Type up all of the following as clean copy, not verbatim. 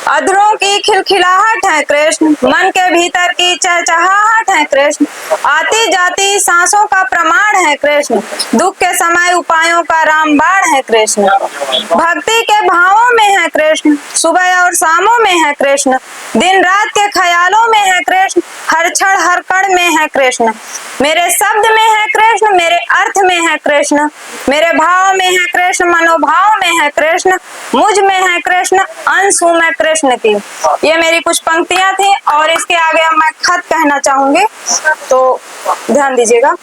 अधरों की खिलखिलाहट है कृष्ण, मन के भीतर की चहचहाहट है कृष्ण, आती जाती सांसों का प्रमाण है कृष्ण, दुख के समय उपायों का रामबाण है कृष्ण। भक्ति के भावों में है कृष्ण, सुबह और शामों में है कृष्ण, दिन रात के ख्यालों में है कृष्ण, हर क्षण हर कण में है कृष्ण। मेरे शब्द में है कृष्ण, मेरे अर्थ में है कृष्ण, मेरे भाव में है कृष्ण, मनोभाव में है कृष्ण, मुझ में है कृष्ण, अंश हूं मैं कृष्ण की। ये मेरी कुछ पंक्तियां थी और इसके आगे अब मैं खत कहना चाहूंगी, तो ध्यान दीजिएगा।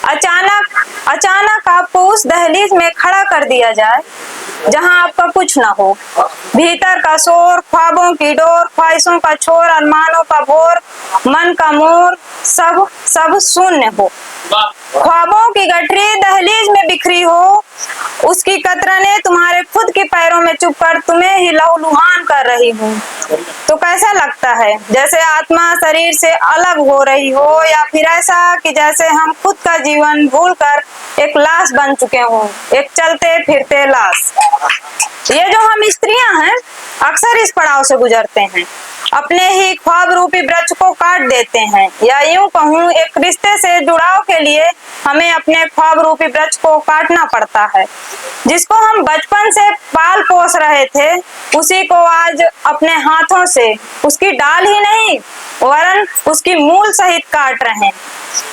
अचानक अचानक आपको उस दहलीज में खड़ा कर दिया जाए जहां आपका कुछ ना हो, भीतर का शोर, ख्वाबों की डोर, ख्वाहिशों का छोर, अरमानों का भोर, मन का मोर, सब सब शून्य हो। ख्वाबों की गठरी दहलीज में बिखरी हो, उसकी कतरने तुम्हारे खुद के पैरों में चुपकर तुम्हें ही लहूलुहान कर रही हूँ। तो कैसा लगता है, जैसे आत्मा शरीर से अलग हो रही हो, या फिर ऐसा कि जैसे हम खुद का जीवन भूलकर एक लाश बन चुके हों, एक चलते फिरते लाश। ये जो हम स्त्रियां हैं अक्सर इस पड़ाव से गुजरते हैं, अपने ही ख्वाब रूपी वृक्ष को काट देते हैं, या यूं कहूं एक रिश्ते से जुड़ाव के लिए हमें अपने ख्वाब रूपी वृक्ष को काटना पड़ता है। जिसको हम बचपन से पाल पोस रहे थे, उसी को आज अपने हाथों से उसकी डाल ही नहीं वरन उसकी मूल सहित काट रहे हैं।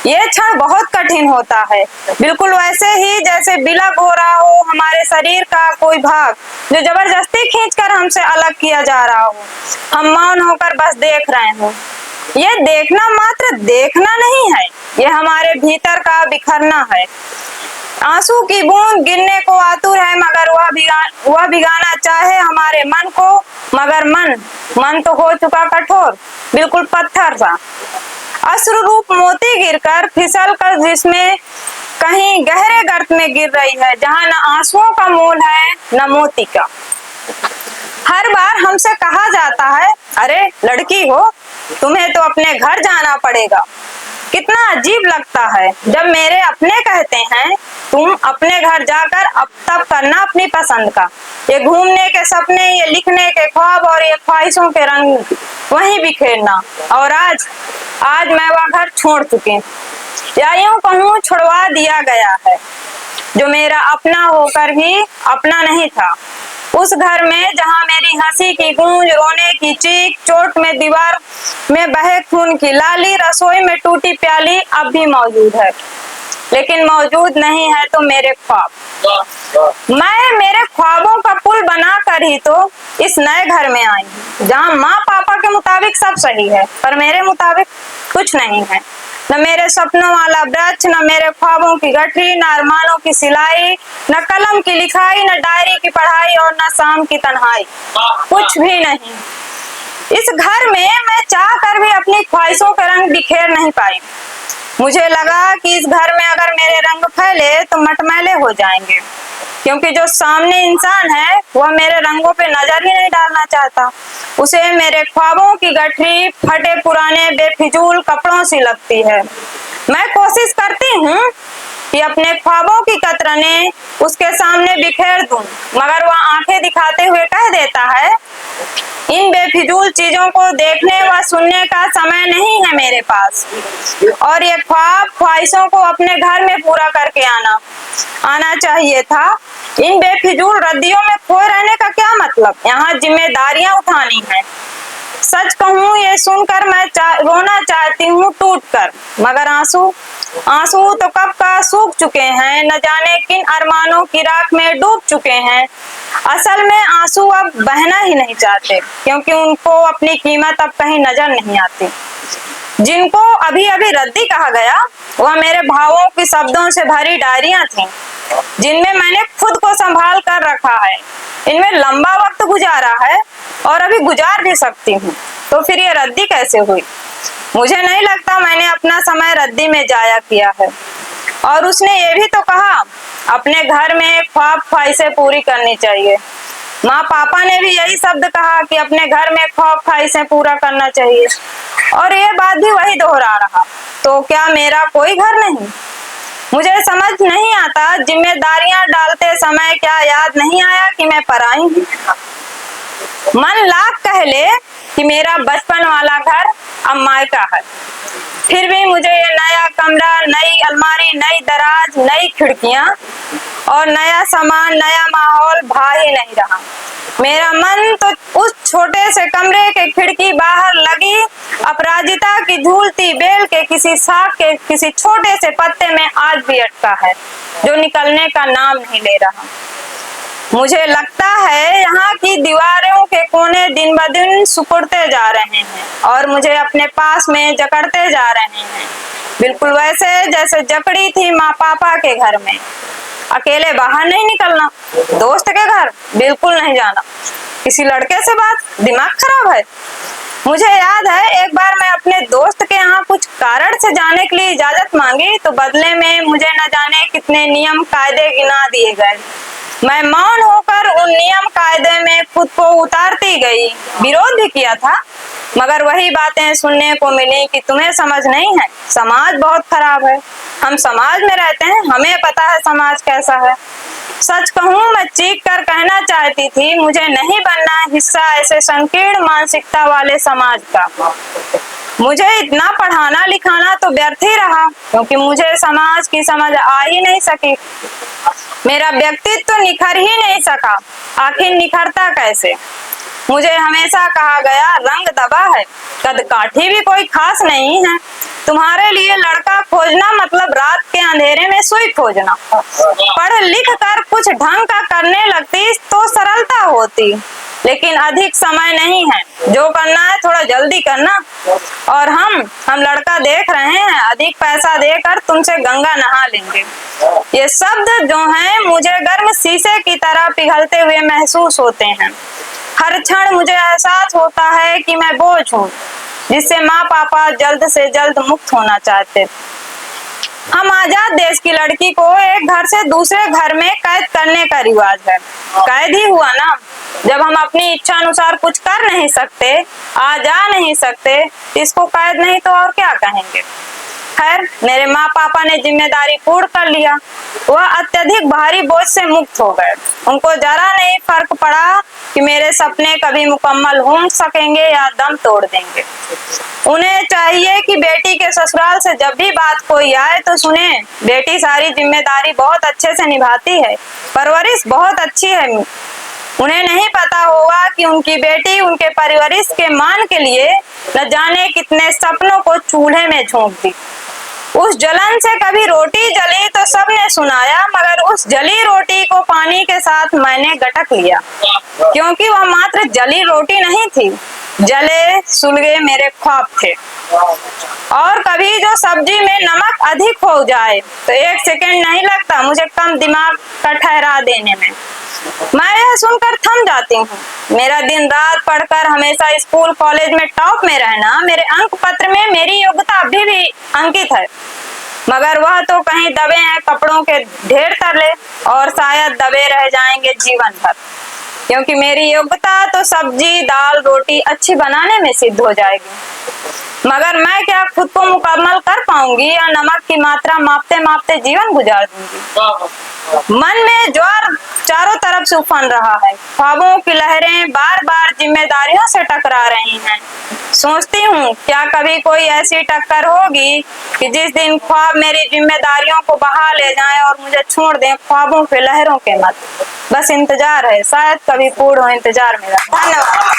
ये क्षण बहुत कठिन होता है, बिल्कुल वैसे ही जैसे बिलक हो रहा हो हमारे शरीर का कोई भाग जो जबरदस्ती खींचकर हमसे अलग किया जा रहा हो। हम मौन होकर बस देख रहे हो। ये देखना मात्र देखना नहीं है, ये हमारे भीतर का बिखरना है। आंसू की बूंद गिरने को आतुर है, मगर वह भिगाना चाहे हमारे मन को, मगर मन तो हो चुका कठोर, बिल्कुल पत्थर सा। अश्रु रूप मोती गिरकर फिसल कर जिसमें कहीं गहरे गर्त में गिर रही है, जहां न आंसुओं का मोल है न मोती का। हर बार हमसे कहा जाता है, अरे लड़की हो, तुम्हें तो अपने घर जाना पड़ेगा। कितना अजीब लगता है जब मेरे अपने कहते हैं, तुम अपने घर जाकर अब तब करना अपनी पसंद का। ये घूमने के सपने, ये लिखने के ख्वाब और ये ख्वाहिशों के रंग वहीं बिखेरना। और आज मैं वह घर छोड़ चुकी, या यूं कहूं छुड़वा दिया गया है, जो मेरा अपना होकर भी अपना नहीं था। उस घर में जहां मेरी हंसी की गूंज, रोने की चीख, चोट में दीवार में बहे खून की लाली, रसोई में टूटी प्याली अब भी मौजूद है। लेकिन मौजूद नहीं है तो मेरे ख्वाब। मैं मेरे ख्वाबों का पुल बनाकर ही तो इस नए घर में आई हूँ, जहाँ माँ पापा के मुताबिक सब सही है, पर मेरे मुताबिक कुछ नहीं है। न मेरे सपनों वाला वृक्ष, न मेरे ख्वाबों की गठरी, न अरमानों की सिलाई, न कलम की लिखाई, न डायरी की पढ़ाई और न शाम की तन्हाई, कुछ भी नहीं। इस घर में मैं चाह कर भी अपनी ख्वाहिशों के रंग बिखेर नहीं पाई। मुझे लगा कि इस घर में अगर मेरे रंग फैले तो मटमैले हो जाएंगे, क्योंकि जो सामने इंसान है वह मेरे रंगों पे नजर ही नहीं डालना चाहता। उसे मेरे ख्वाबों की गठरी फटे पुराने बेफिजूल कपड़ों सी लगती है। मैं कोशिश करती हूँ कि अपने ख्वाबों की कतरने उसके सामने बिखेर दूं, मगर वह आंखें दिखाते हुए कह देता है, इन बेफिजूल चीजों को देखने व सुनने का समय नहीं है मेरे पास। और ये ख्वाहिशों को अपने घर में पूरा करके आना चाहिए था। इन बेफिजूल रद्दियों में खोए रहने का क्या मतलब, यहाँ जिम्मेदारियां उठानी है। सच कहूँ ये सुनकर मैं रोना चाहती हूँ टूट कर, मगर आंसू तो कब का सूख चुके हैं, न जाने किन अरमानों की राख में डूब चुके हैं। असल में आंसू अब बहना ही नहीं चाहते, क्योंकि उनको अपनी कीमत अब कहीं नजर नहीं आती। जिनको अभी अभी रद्दी कहा गया, वह मेरे भावों की शब्दों से भरी डायरियां थीं, जिनमें मैंने खुद को संभाल कर रखा है। इनमें लंबा वक्त गुजारा है और अभी गुजार भी सकती हूँ, तो फिर ये रद्दी कैसे हुई? मुझे नहीं लगता मैंने अपना समय रद्दी में जाया किया है। और उसने ये भी तो कहा, अपने घर में ख्वाब ख्वाहिशें पूरी करनी चाहिए। माँ पापा ने भी यही शब्द कहा कि अपने घर में ख्वाब ख्वाहिशें पूरा करना चाहिए, और ये बात भी वही दोहरा रहा। तो क्या मेरा कोई घर नहीं? मुझे समझ नहीं आता, जिम्मेदारियां डालते समय क्या याद नहीं आया कि मैं पराई हूँ। मन लाख कह ले कि मेरा बचपन वाला घर अब मायका है, फिर भी मुझे ये नया कमरा, नई अलमारी, नई दराज, नई खिड़कियां और नया सामान, नया माहौल भा ही नहीं रहा। मेरा मन तो उस छोटे से कमरे के खिड़की बाहर लगी अपराजिता की झूलती बेल के किसी शाख के किसी छोटे से पत्ते में आज भी अटका है, जो निकलने का नाम नहीं ले रहा। मुझे लगता है यहाँ की दीवारों के कोने दिन ब दिन सिकुड़ते जा रहे हैं और मुझे अपने पास में जकड़ते जा रहे हैं, बिल्कुल वैसे जैसे जकड़ी थी माँ पापा के घर में। अकेले बाहर नहीं निकलना, दोस्त के घर बिल्कुल नहीं जाना, किसी लड़के से बात, दिमाग खराब है। मुझे याद है एक बार मैं अपने दोस्त के यहाँ कुछ कारण से जाने के लिए इजाजत मांगी तो बदले में मुझे न जाने कितने नियम कायदे गिना दिए गए। मैं मौन होकर उन नियम कायदे में खुद को उतारती गई, विरोध भी किया था, मगर वही बातें सुनने को मिली कि तुम्हें समझ नहीं है, समाज बहुत खराब है। हम समाज में रहते हैं, हमें पता है समाज कैसा है। सच कहूँ मैं चीख कर कहना चाहती थी, मुझे नहीं बनना हिस्सा ऐसे संकीर्ण मानसिकता वाले समाज का। मुझे इतना पढ़ाना लिखाना तो व्यर्थ ही रहा, क्योंकि मुझे समाज की समझ आ ही नहीं सकी। मेरा व्यक्तित्व तो निखर ही नहीं सका। आखिर निखरता कैसे? मुझे हमेशा कहा गया रंग दबा है, कद काठी भी कोई खास नहीं है। तुम्हारे लिए लड़का खोजना मतलब रात के अंधेरे में सुई खोजना। पढ़ लिख कर कुछ ढंग का करने लगती तो सरलता होती, लेकिन अधिक समय नहीं है, जो करना है थोड़ा जल्दी करना। और हम लड़का देख रहे हैं, अधिक पैसा देकर तुमसे गंगा नहा लेंगे। ये शब्द जो हैं मुझे गर्म शीशे की तरह पिघलते हुए महसूस होते हैं। हर क्षण मुझे एहसास होता है कि मैं बोझ हूँ, जिससे माँ पापा जल्द से जल्द मुक्त होना चाहते। हम आजाद देश की लड़की को एक घर से दूसरे घर में कैद करने का रिवाज है। कैद ही हुआ ना, जब हम अपनी इच्छा अनुसार कुछ कर नहीं सकते, आ जा नहीं सकते, इसको कैद नहीं तो और क्या कहेंगे। खैर, मेरे माँ पापा ने जिम्मेदारी पूर्ण कर लिया। वह अत्यधिक भारी बोझ से मुक्त हो गए। उनको जरा नहीं फर्क पड़ा कि मेरे सपने कभी मुकम्मल हो सकेंगे या दम तोड़ देंगे। उन्हें चाहिए कि बेटी के ससुराल से जब भी बात कोई आए तो सुने, बेटी सारी जिम्मेदारी बहुत अच्छे से निभाती है, परवरिश बहुत अच्छी है। उन्हें नहीं पता होगा कि उनकी बेटी उनके परवरिश के मान के लिए न जाने कितने सपनों को चूल्हे में झोंक दी। उस जलन से कभी रोटी जली तो सबने सुनाया, मगर उस जली रोटी को पानी के साथ मैंने गटक लिया, क्योंकि वह मात्र जली रोटी नहीं थी, जले सुलगे मेरे ख्वाब थे। और कभी जो सब्जी में नमक अधिक हो जाए तो एक सेकंड नहीं लगता मुझे कम दिमाग का ठहरा देने में। मैं यह सुनकर थम जाती हूँ। मेरा दिन रात पढ़कर हमेशा स्कूल कॉलेज में टॉप में रहना, मेरे अंक पत्र में मेरी योग्यता अभी भी अंकित है, मगर वह तो कहीं दबे हैं कपड़ों के ढेर तले, और शायद दबे रह जाएंगे जीवन भर, क्योंकि मेरी योग्यता तो सब्जी दाल रोटी अच्छी बनाने में सिद्ध हो जाएगी, मगर मैं क्या खुद को मुकम्मल कर पाऊंगी या नमक की मात्रा मापते मापते जीवन गुजार दूंगी। मन में ज्वार चारों तरफ से उफन रहा है, ख्वाबों की लहरें बार बार जिम्मेदारियों से टकरा रही हैं। सोचती हूँ क्या कभी कोई ऐसी टक्कर होगी कि जिस दिन ख्वाब मेरी जिम्मेदारियों को बहा ले जाएं और मुझे छोड़ दें ख्वाबों के लहरों के मत। बस इंतजार है, शायद कभी पूर्ण हो इंतजार मेरा। धन्यवाद।